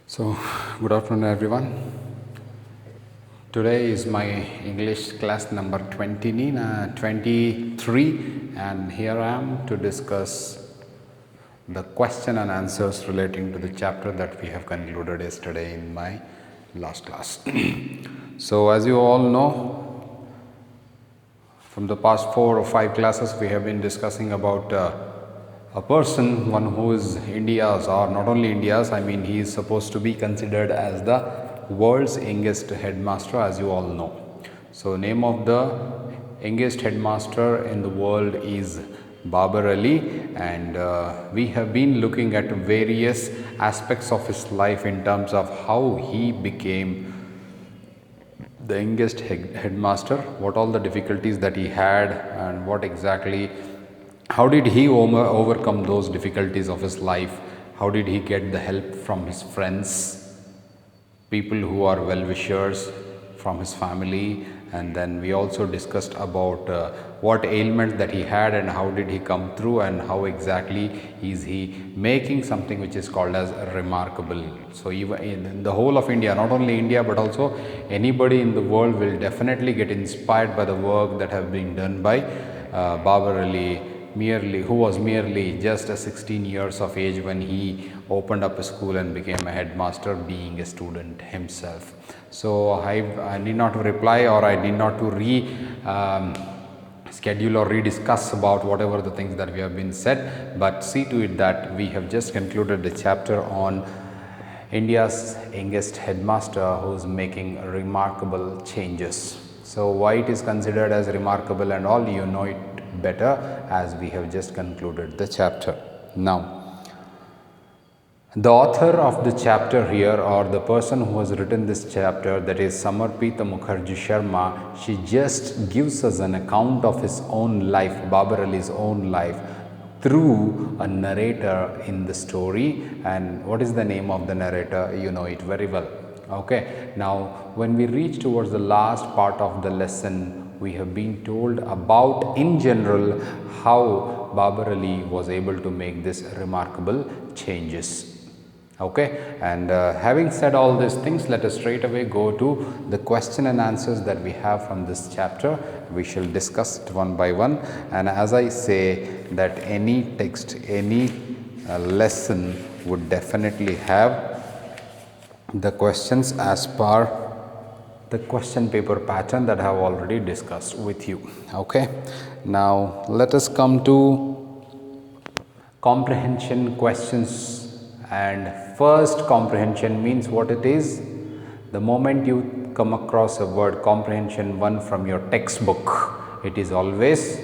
So, good afternoon, everyone. Today is my English class number 23, and here I am to discuss the question and answers relating to the chapter that we have concluded yesterday in my last class. So, as you all know, from the past 4 or 5 classes, we have been discussing about a person, one who is India's, or not only India's, I mean, he is supposed to be considered as the world's youngest headmaster, as you all know. So, name of the youngest headmaster in the world is Babar Ali, and we have been looking at various aspects of his life in terms of how he became the youngest headmaster, what all the difficulties that he had, and what exactly, how did he overcome those difficulties of his life, how did he get the help from his friends, people who are well wishers, from his family, and then we also discussed about what ailment that he had and how did he come through, and how exactly is he making something which is called as remarkable. So even in the whole of India, not only India but also anybody in the world will definitely get inspired by the work that have been done by Babar Ali, who was merely just 16 years of age when he opened up a school and became a headmaster, being a student himself. So I need not to reply, or I need not to schedule or rediscuss about whatever the things that we have been said, but see to it that we have just concluded the chapter on India's youngest headmaster who is making remarkable changes. So why it is considered as remarkable and all, you know it better as we have just concluded the chapter. Now, the author of the chapter here, or the person who has written this chapter, that is Samarpita Mukherjee Sharma, she just gives us an account of his own life, Babar Ali's own life, through a narrator in the story. And what is the name of the narrator? You know it very well. Okay, now when we reach towards the last part of the lesson, we have been told about in general how Babar Ali was able to make this remarkable changes. Okay, and having said all these things, let us straight away go to the question and answers that we have from this chapter. We shall discuss it one by one, and as I say that any text, any lesson would definitely have the questions as per the question paper pattern that I have already discussed with you. Okay, now let us come to comprehension questions. And first, comprehension means what it is. The moment you come across a word comprehension 1 from your textbook, it is always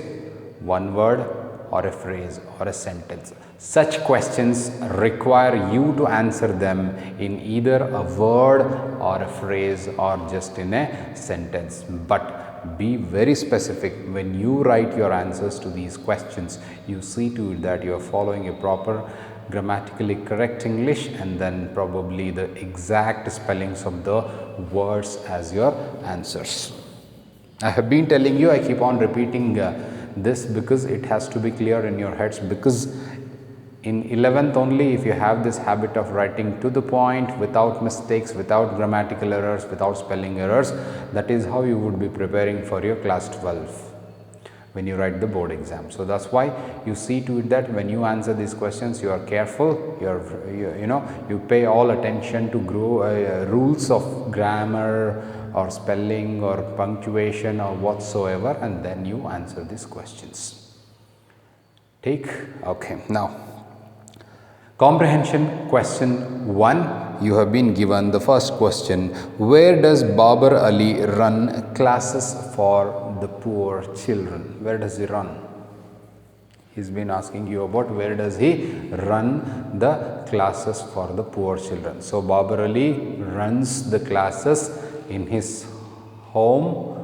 one word or a phrase or a sentence. Such questions require you to answer them in either a word or a phrase or just in a sentence. But be very specific when you write your answers to these questions. You see to it that you are following a proper grammatically correct English, and then probably the exact spellings of the words as your answers. I have been telling you, I keep on repeating this because it has to be clear in your heads, because in 11th only, if you have this habit of writing to the point, without mistakes, without grammatical errors, without spelling errors, that is how you would be preparing for your class 12 when you write the board exam. So that's why you see to it that when you answer these questions, you are careful, you pay all attention to rules of grammar or spelling or punctuation or whatsoever, and then you answer these questions. Okay, now comprehension question 1, you have been given the first question: where does Babar Ali run classes for the poor children? Where does he run? He's been asking you about where does he run the classes for the poor children. So Babar Ali runs the classes in his home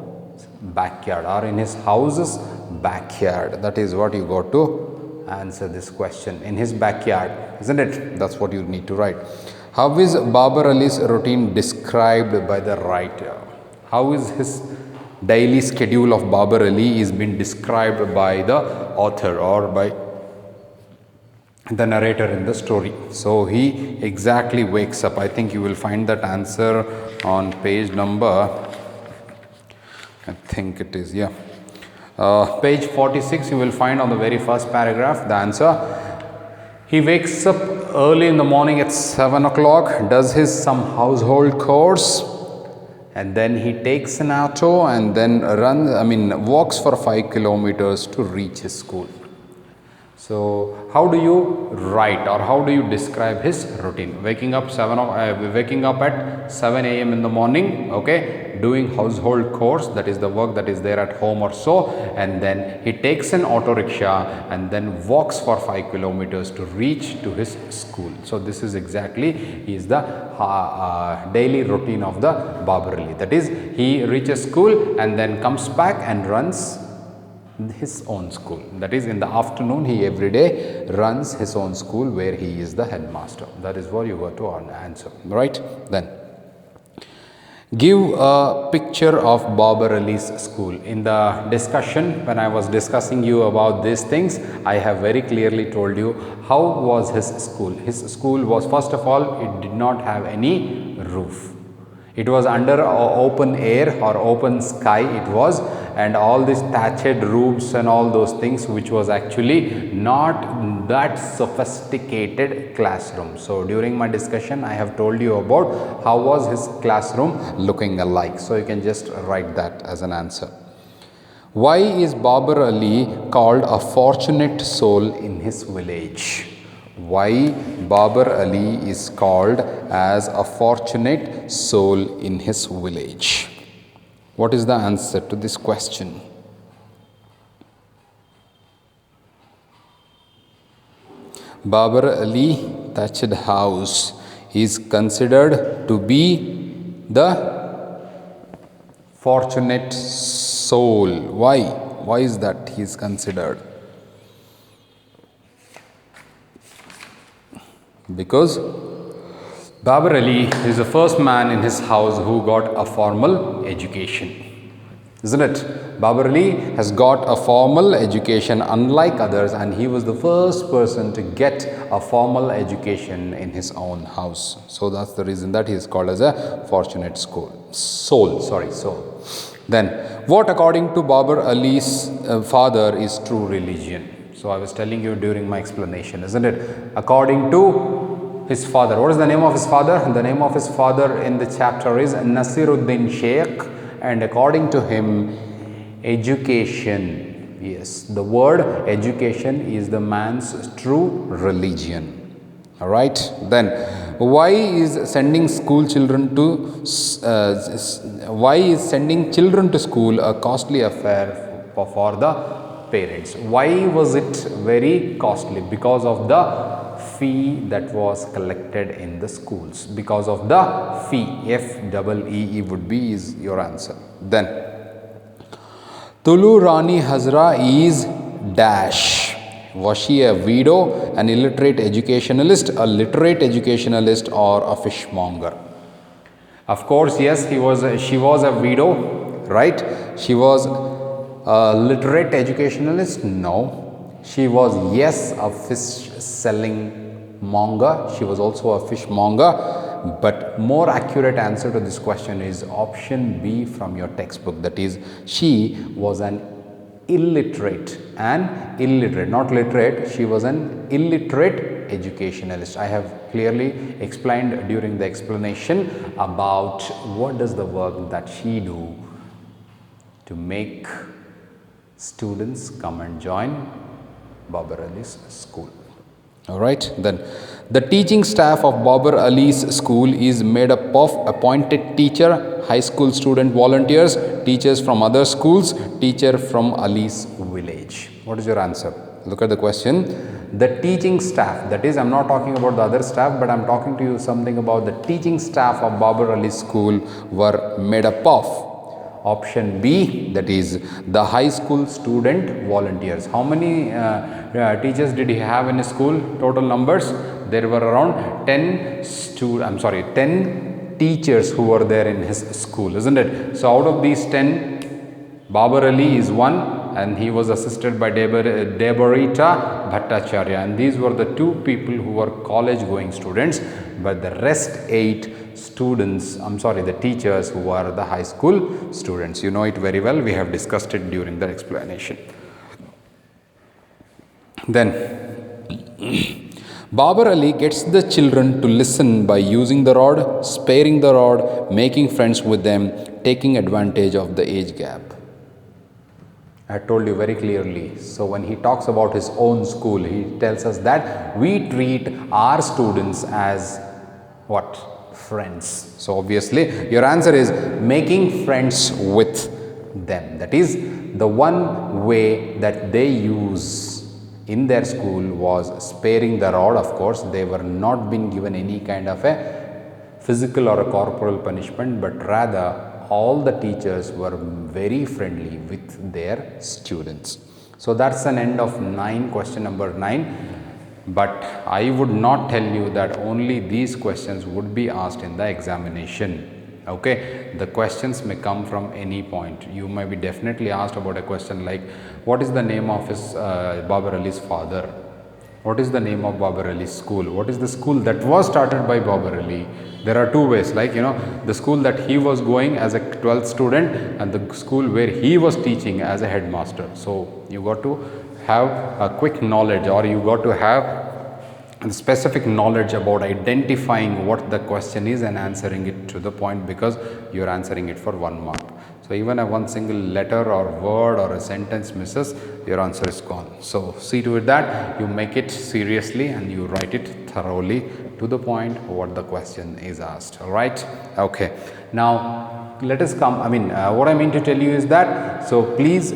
backyard, or in his house's backyard. That is what you got to answer this question. In his backyard, isn't it? That's what you need to write. How is Babar Ali's routine described by the writer? How is his daily schedule of Babar Ali is been described by the author or by the narrator in the story. So he exactly wakes up. I think you will find that answer on page number, I think it is, yeah. Page 46, you will find on the very first paragraph the answer. He wakes up early in the morning at 7 o'clock, does his some household chores, and then he takes an auto and then walks for 5 kilometers to reach his school. So how do you write or how do you describe his routine? Waking up at 7 a.m. in the morning, okay, doing household chores, that is the work that is there at home or so, and then he takes an auto rickshaw and then walks for 5 kilometers to reach to his school. So this is exactly is the daily routine of the Babar Ali. That is, he reaches school and then comes back and runs his own school. That is, in the afternoon he every day runs his own school where he is the headmaster. That is what you got to answer, right? Then give a picture of Babar Ali's school. In the discussion, when I was discussing you about these things, I have very clearly told you how was his school. His school was, first of all, it did not have any roof. It was under open air or open sky it was, and all these thatched roofs and all those things, which was actually not that sophisticated classroom. So during my discussion I have told you about how was his classroom looking alike. So you can just write that as an answer. Why is Babar Ali called a fortunate soul in his village? Why Babar Ali is called as a fortunate soul in his village? What is the answer to this question? Babar Ali thatched house is considered to be the fortunate soul. Why? Why is that he is considered? Because Babar Ali is the first man in his house who got a formal education, isn't it? Babar Ali has got a formal education unlike others, and he was the first person to get a formal education in his own house. So that's the reason that he is called as a fortunate soul. Then, what according to Babar Ali's father is true religion? So I was telling you during my explanation, isn't it? According to his father. What is the name of his father? The name of his father in the chapter is Nasiruddin Sheikh, and according to him, education, yes, the word education is the man's true religion. All right. Then, why is sending children to school a costly affair for the parents? Why was it very costly? Because of the fee that was collected in the schools. Because of the fee, F-E-E would be is your answer. Then, Tulu Rani Hazra is dash. Was she a widow, an illiterate educationalist, a literate educationalist, or a fishmonger? Of course, yes, she was a widow, right? She was a literate educationalist? No. She was, yes, a fish selling monger. She was also a fishmonger. But more accurate answer to this question is option B from your textbook. That is, she was an illiterate, not literate, she was an illiterate educationalist. I have clearly explained during the explanation about what does the work that she do to make students come and join Babar Ali's school. All right, then the teaching staff of Babar Ali's school is made up of appointed teacher, high school student volunteers, teachers from other schools, teacher from Ali's village. What is your answer? Look at the question. The teaching staff, that is, I'm not talking about the other staff, but I'm talking to you something about the teaching staff of Babar Ali's school were made up of option B, that is the high school student volunteers. How many teachers did he have in his school? Total numbers, there were around 10 teachers who were there in his school, isn't it? So out of these 10, Babar Ali is one and he was assisted by Deborita Bhattacharya, and these were the two people who were college going students, but the rest 8 students, the teachers who are the high school students. You know it very well, we have discussed it during the explanation. Then Babar Ali gets the children to listen by using the rod, sparing the rod, making friends with them, taking advantage of the age gap. I told you very clearly. So when he talks about his own school, he tells us that we treat our students as what? Friends. So obviously your answer is making friends with them. That is the one way that they use in their school was sparing the rod. Of course, they were not being given any kind of a physical or a corporal punishment, but rather all the teachers were very friendly with their students. So that's an end of 9, question number 9. But I would not tell you that only these questions would be asked in the examination. Okay, the questions may come from any point. You may be definitely asked about a question like, what is the name of his Babar Ali's father? What is the name of Babar Ali's school? What is the school that was started by Babar Ali? There are 2 ways, like the school that he was going as a 12th student and the school where he was teaching as a headmaster. So you got to have a quick knowledge, or you got to have specific knowledge about identifying what the question is and answering it to the point, because you are answering it for 1 mark. So even if one single letter or word or a sentence misses, your answer is gone. So see to it that you make it seriously and you write it thoroughly to the point what the question is asked. All right? Okay. Now let us come, what I mean to tell you is that, so please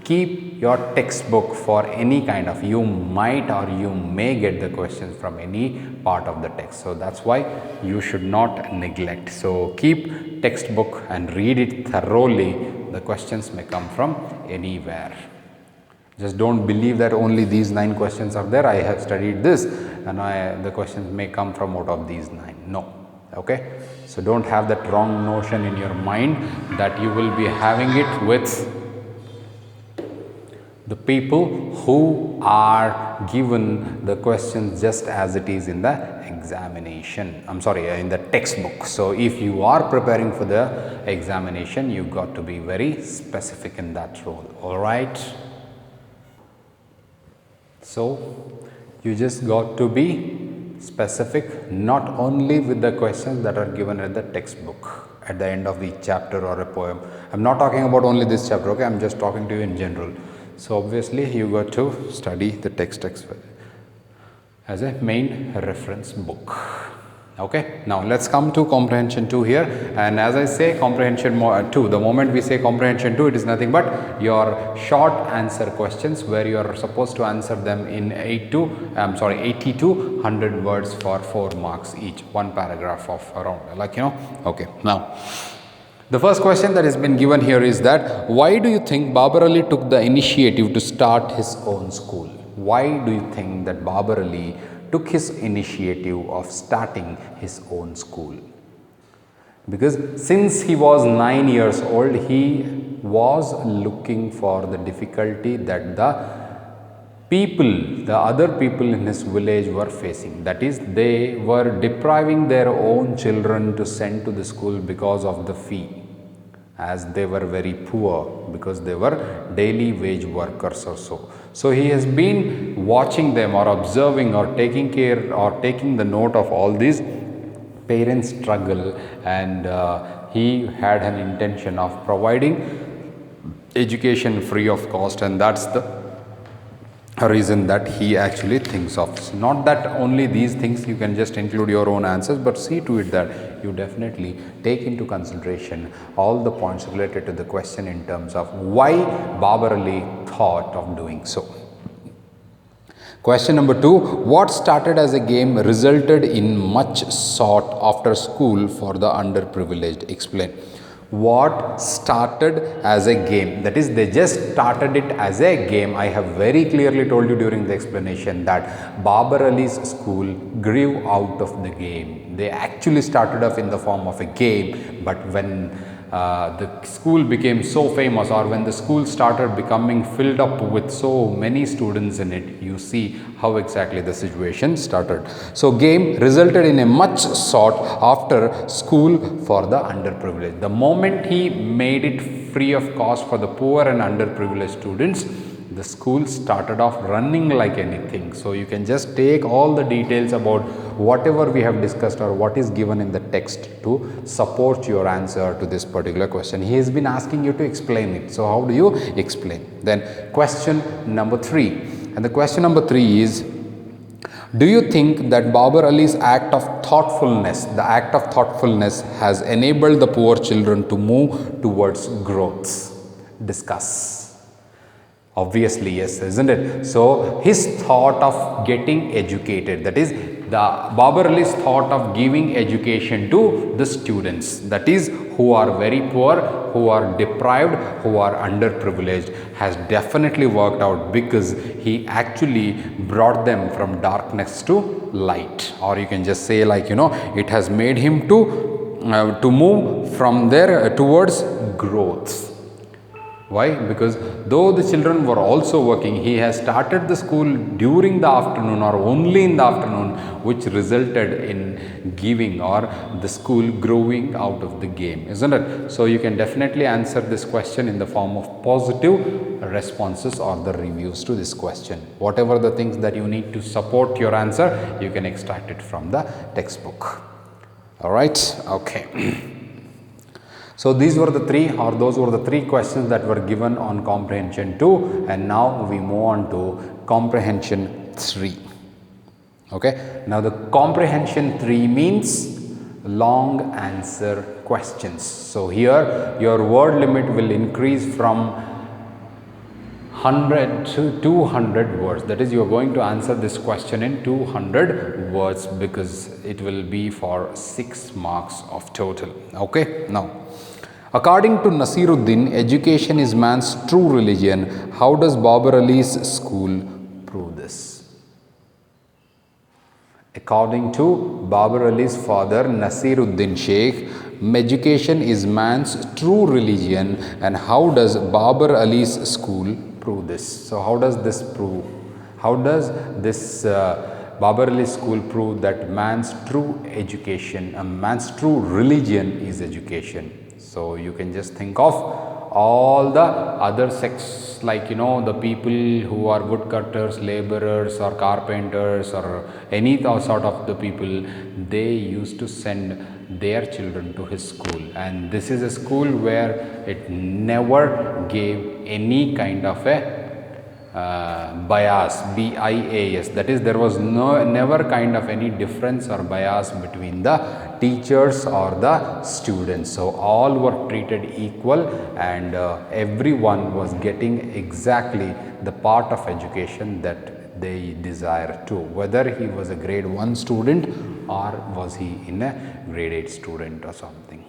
keep your textbook for any kind of, you might or you may get the questions from any part of the text. So that's why you should not neglect. So keep textbook and read it thoroughly. The questions may come from anywhere. Just don't believe that only these 9 questions are there. I have studied this and the questions may come from out of these 9. No. Okay. So don't have that wrong notion in your mind that you will be having it with the people who are given the questions just as it is in the examination. In the textbook. So if you are preparing for the examination, you got to be very specific in that role. All right. So you just got to be specific, not only with the questions that are given at the textbook at the end of the chapter or a poem. I'm not talking about only this chapter. Okay, I'm just talking to you in general. So obviously you got to study the text as a main reference book. Okay, now let's come to comprehension 2 here, and as I say comprehension 2, the moment we say comprehension 2, it is nothing but your short answer questions where you are supposed to answer them in 80 to 100 words for 4 marks each, 1 paragraph of around, okay. Now the first question that has been given here is that, why do you think Babar Ali took the initiative to start his own school? Why do you think that Babar Ali took his initiative of starting his own school? Because since he was 9 years old, he was looking for the difficulty that the other people in his village were facing. That is, they were depriving their own children to send to the school because of the fee, as they were very poor, because they were daily wage workers or so. So he has been watching them or observing or taking care or taking the note of all these parents' struggle, and he had an intention of providing education free of cost, and that's the reason that he actually thinks of. It's not that only these things you can just include your own answers, but see to it that you definitely take into consideration all the points related to the question in terms of why Babar Ali thought of doing so. Question number 2, what started as a game resulted in much sought after school for the underprivileged? Explain. What started as a game, that is, they just started it as a game. I have very clearly told you during the explanation that Babar Ali's school grew out of the game. They actually started off in the form of a game, but when the school became so famous, or when the school started becoming filled up with so many students in it, you see how exactly the situation started. So game resulted in a much sought after school for the underprivileged. The moment he made it free of cost for the poor and underprivileged students, the school started off running like anything. So you can just take all the details about whatever we have discussed or what is given in the text to support your answer to this particular question. He has been asking you to explain it. So how do you explain? Then question number 3. And the question number 3 is, do you think that Babar Ali's act of thoughtfulness, the act of thoughtfulness has enabled the poor children to move towards growth? Discuss. Obviously, yes, isn't it? So his thought of getting educated, that is the Babar Ali's thought of giving education to the students, that is who are very poor, who are deprived, who are underprivileged, has definitely worked out, because he actually brought them from darkness to light, or you can just say, like, it has made him to move from there towards growth. Why? Because though the children were also working, he has started the school during the afternoon or only in the afternoon, which resulted in giving or the school growing out of the game, isn't it? So you can definitely answer this question in the form of positive responses or the reviews to this question. Whatever the things that you need to support your answer, you can extract it from the textbook. All right? Okay. So these were the those were the three questions that were given on comprehension 2, and now we move on to comprehension 3. Okay, now the comprehension 3 means long answer questions. So here your word limit will increase from 100 to 200 words. That is, you are going to answer this question in 200 words, because it will be for 6 marks of total. Okay, now according to Nasiruddin, education is man's true religion. How does Babar Ali's school prove this? According to Babar Ali's father Nasiruddin Sheikh, education is man's true religion, and how does Babar Ali's school prove this? So how does this prove? How does this Babar Ali school prove that man's true education, man's true religion is education? So you can just think of all the other sects, like the people who are woodcutters, laborers or carpenters or any sort of the people, they used to send their children to his school, and this is a school where it never gave any kind of a bias, BIAS, that is, there was never kind of any difference or bias between the teachers or the students. So all were treated equal, and everyone was getting exactly the part of education that they desire to, whether he was a grade 1 student or was he in a grade 8 student or something.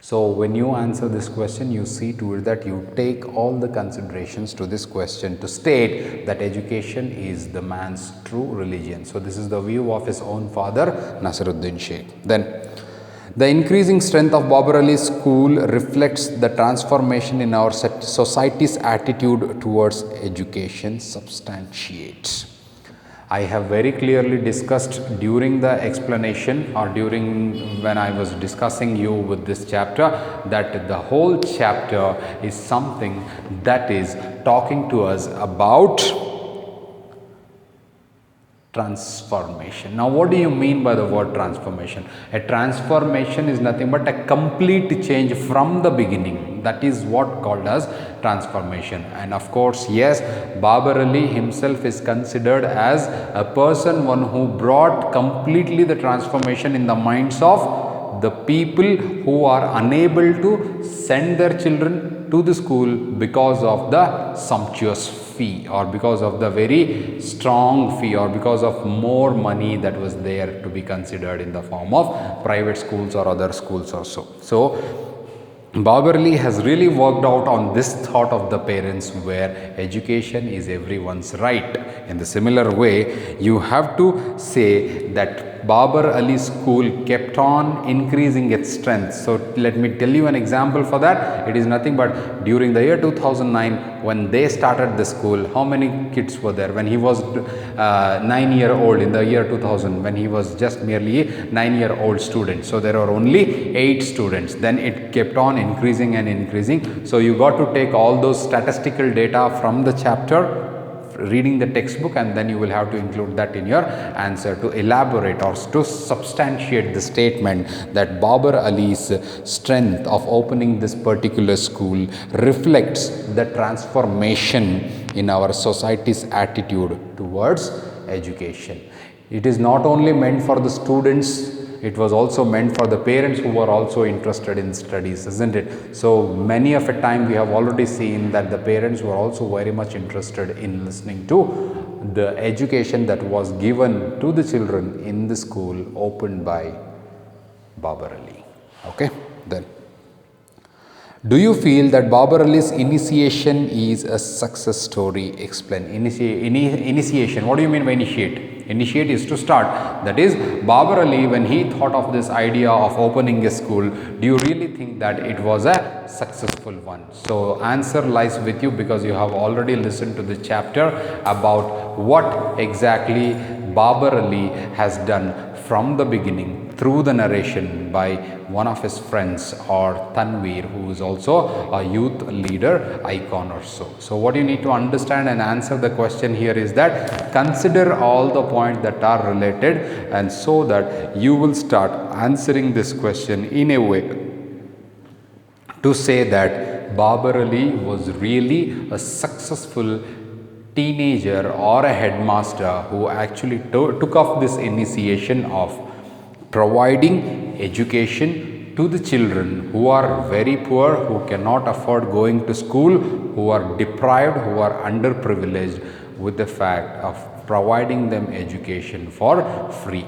So when you answer this question, you see to it that you take all the considerations to this question to state that education is the man's true religion. So this is the view of his own father Nasiruddin Sheikh. Then the increasing strength of Babar Ali's school reflects the transformation in our society's attitude towards education substantiates. I have very clearly discussed during the explanation or during when I was discussing you with this chapter, that the whole chapter is something that is talking to us about transformation. Now, what do you mean by the word transformation? A transformation is nothing but a complete change from the beginning. That is what called as transformation. And of course, yes, Babar Ali himself is considered as a person, one who brought completely the transformation in the minds of the people who are unable to send their children to the school because of the sumptuous fee, or because of the very strong fee, or because of more money that was there to be considered in the form of private schools or other schools also. So Babar Ali has really worked out on this thought of the parents, where education is everyone's right. In the similar way, you have to say that Babar Ali school kept on increasing its strength. So let me tell you an example for that. It is nothing but during the year 2009, when they started the school, how many kids were there? When he was 9-year-old in the year 2000, when he was just merely a 9-year-old student. So there were only 8 students. Then it kept on increasing and increasing. So you got to take all those statistical data from the chapter, reading the textbook, and then you will have to include that in your answer to elaborate or to substantiate the statement that Babar Ali's strength of opening this particular school reflects the transformation in our society's attitude towards education. It is not only meant for the students, it was also meant for the parents who were also interested in studies, isn't it? So many of a time we have already seen that the parents were also very much interested in listening to the education that was given to the children in the school opened by Babar Ali. Okay, then. Do you feel that Babar Ali's initiation is a success story? Explain. Initiation. What do you mean by initiate? Initiate is to start. That is, Babar Ali, when he thought of this idea of opening a school, do you really think that it was a successful one? So answer lies with you, because you have already listened to the chapter about what exactly Babar Ali has done from the beginning through the narration by one of his friends, or Tanveer, who is also a youth leader icon or so. So what you need to understand and answer the question here is that consider all the points that are related, and so that you will start answering this question in a way to say that Babar Ali was really a successful teenager or a headmaster who actually took off this initiation of providing education to the children who are very poor, who cannot afford going to school, who are deprived, who are underprivileged, with the fact of providing them education for free.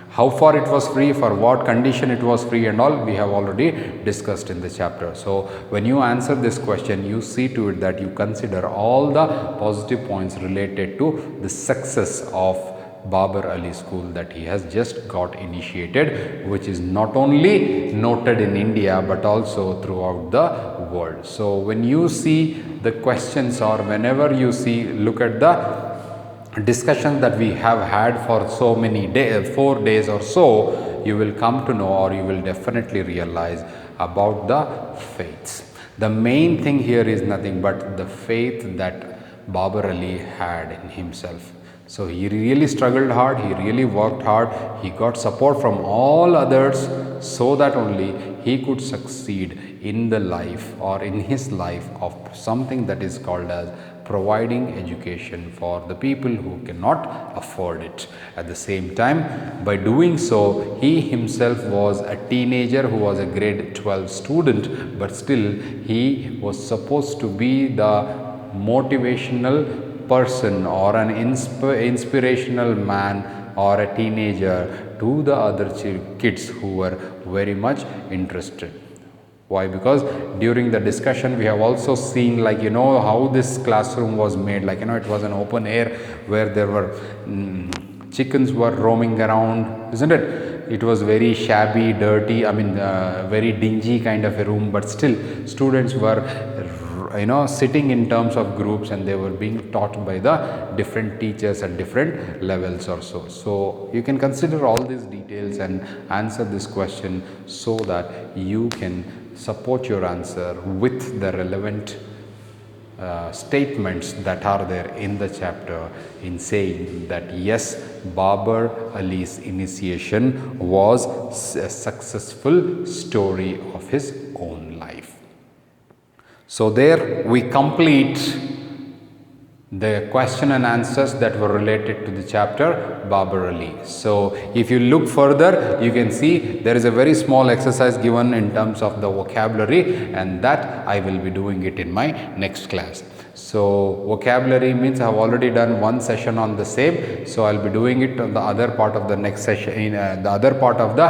How far it was free, for what condition it was free, and all we have already discussed in the chapter. So when you answer this question, you see to it that you consider all the positive points related to the success of Babar Ali school that he has just got initiated, which is not only noted in India but also throughout the world. So when you see the questions, or whenever you see, look at the discussion that we have had for so many days, 4 days or so, you will come to know, or you will definitely realize about the faiths. The main thing here is nothing but the faith that Babar Ali had in himself. So he really struggled hard, he really worked hard, he got support from all others, so that only he could succeed in the life, or in his life, of something that is called as providing education for the people who cannot afford it. At the same time, by doing so, he himself was a teenager who was a grade 12 student, but still he was supposed to be the motivational person, or an inspirational man, or a teenager to the other kids who were very much interested. Why? Because during the discussion we have also seen, like, how this classroom was made. Like, it was an open air where there were chickens were roaming around, isn't it? It was very shabby, dirty, very dingy kind of a room, but still students were sitting in terms of groups, and they were being taught by the different teachers at different levels or so. So you can consider all these details and answer this question, so that you can support your answer with the relevant statements that are there in the chapter, in saying that yes, Babar Ali's initiation was a successful story of his own life. So there we complete the question and answers that were related to the chapter Babar Ali. So if you look further, you can see there is a very small exercise given in terms of the vocabulary, and that I will be doing it in my next class. So vocabulary means I have already done one session on the same, so I'll be doing it on the other part of the next session, in the other part of the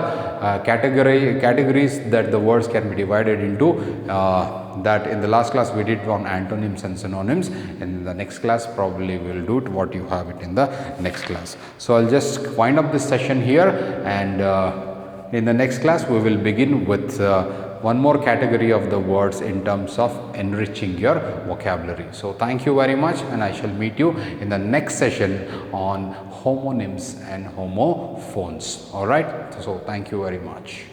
categories that the words can be divided into. That in the last class we did on antonyms and synonyms. In the next class probably we will do it what you have it in the next class. So I'll just wind up this session here, and in the next class we will begin with one more category of the words in terms of enriching your vocabulary. So thank you very much, and I shall meet you in the next session on homonyms and homophones. All right. So thank you very much.